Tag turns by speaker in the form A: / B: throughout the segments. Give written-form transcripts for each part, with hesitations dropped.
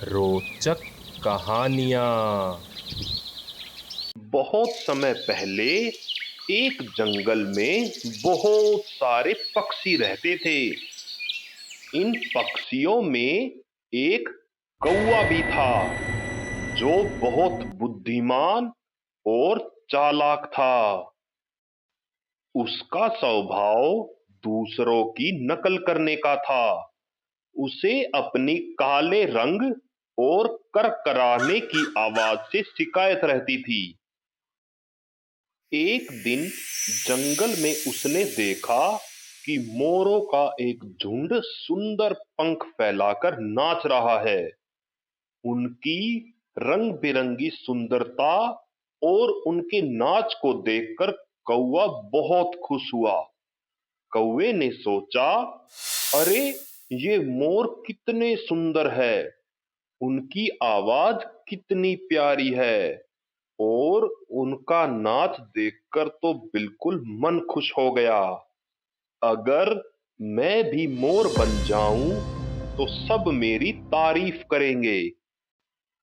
A: रोचक कहानियाँ।
B: बहुत समय पहले एक जंगल में बहुत सारे पक्षी रहते थे। इन पक्षियों में एक कौवा भी था जो बहुत बुद्धिमान और चालाक था। उसका स्वभाव दूसरों की नकल करने का था। उसे अपनी काले रंग और करकराने की आवाज से शिकायत रहती थी। एक दिन जंगल में उसने देखा कि मोरों का एक झुंड सुंदर पंख फैलाकर नाच रहा है। उनकी रंग बिरंगी सुंदरता और उनके नाच को देखकर कौवा बहुत खुश हुआ। कौवे ने सोचा, अरे ये मोर कितने सुंदर है, उनकी आवाज कितनी प्यारी है और उनका नाच देखकर तो बिल्कुल मन खुश हो गया। अगर मैं भी मोर बन जाऊं तो सब मेरी तारीफ करेंगे।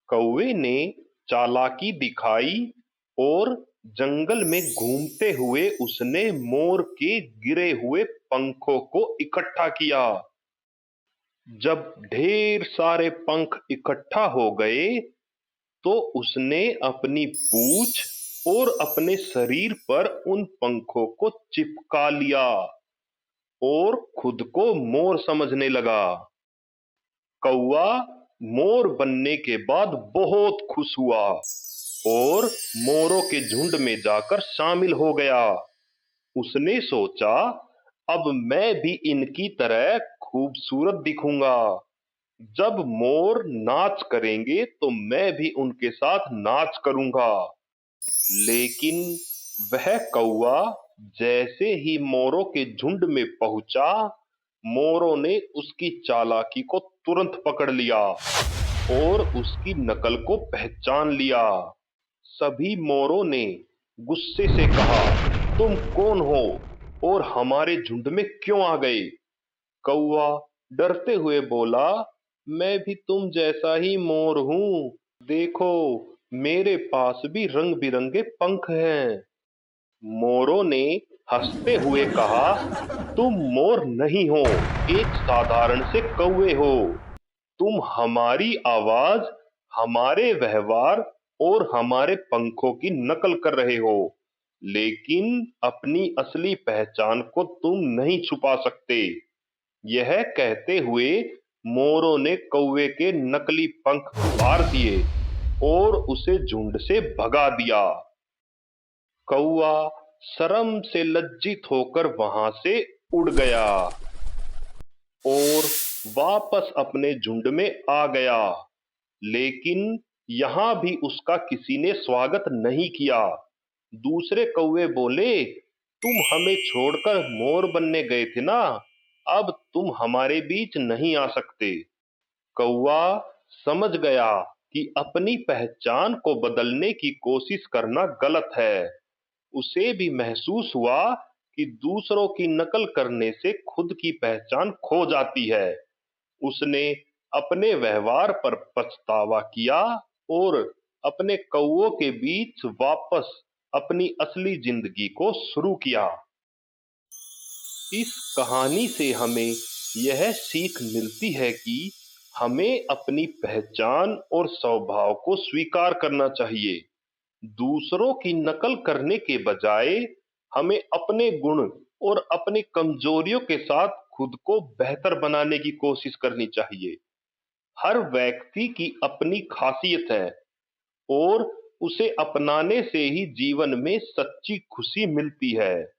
B: कौवे ने चालाकी दिखाई और जंगल में घूमते हुए उसने मोर के गिरे हुए पंखों को इकट्ठा किया। जब ढेर सारे पंख इकट्ठा हो गए तो उसने अपनी पूंछ और अपने शरीर पर उन पंखों को चिपका लिया और खुद को मोर समझने लगा। कौवा मोर बनने के बाद बहुत खुश हुआ और मोरों के झुंड में जाकर शामिल हो गया। उसने सोचा, अब मैं भी इनकी तरह खूबसूरत दिखूंगा। जब मोर नाच करेंगे तो मैं भी उनके साथ नाच करूंगा। लेकिन वह कौवा जैसे ही मोरों के झुंड में पहुंचा, मोरों ने उसकी चालाकी को तुरंत पकड़ लिया और उसकी नकल को पहचान लिया। सभी मोरों ने गुस्से से कहा, तुम कौन हो और हमारे झुंड में क्यों आ गए? कौवा डरते हुए बोला, मैं भी तुम जैसा ही मोर हूं। देखो, मेरे पास भी रंग बिरंगे पंख हैं। मोरों ने हंसते हुए कहा, तुम मोर नहीं हो, एक साधारण से कौवे हो। तुम हमारी आवाज, हमारे व्यवहार और हमारे पंखों की नकल कर रहे हो, लेकिन अपनी असली पहचान को तुम नहीं छुपा सकते। यह कहते हुए मोरों ने कौवे के नकली पंख उतार दिए और उसे झुंड से भगा दिया। कौवा शर्म से लज्जित होकर वहां से उड़ गया और वापस अपने झुंड में आ गया। लेकिन यहां भी उसका किसी ने स्वागत नहीं किया। दूसरे कौवे बोले, तुम हमें छोड़कर मोर बनने गए थे ना, अब तुम हमारे बीच नहीं आ सकते। कौवा समझ गया कि अपनी पहचान को बदलने की कोशिश करना गलत है। उसे भी महसूस हुआ कि दूसरों की नकल करने से खुद की पहचान खो जाती है। उसने अपने व्यवहार पर पछतावा किया और अपने कौवों के बीच वापस अपनी असली जिंदगी को शुरू किया। इस कहानी से हमें यह सीख मिलती है कि हमें अपनी पहचान और स्वभाव को स्वीकार करना चाहिए। दूसरों की नकल करने के बजाय हमें अपने गुण और अपनी कमजोरियों के साथ खुद को बेहतर बनाने की कोशिश करनी चाहिए। हर व्यक्ति की अपनी खासियत है और उसे अपनाने से ही जीवन में सच्ची खुशी मिलती है।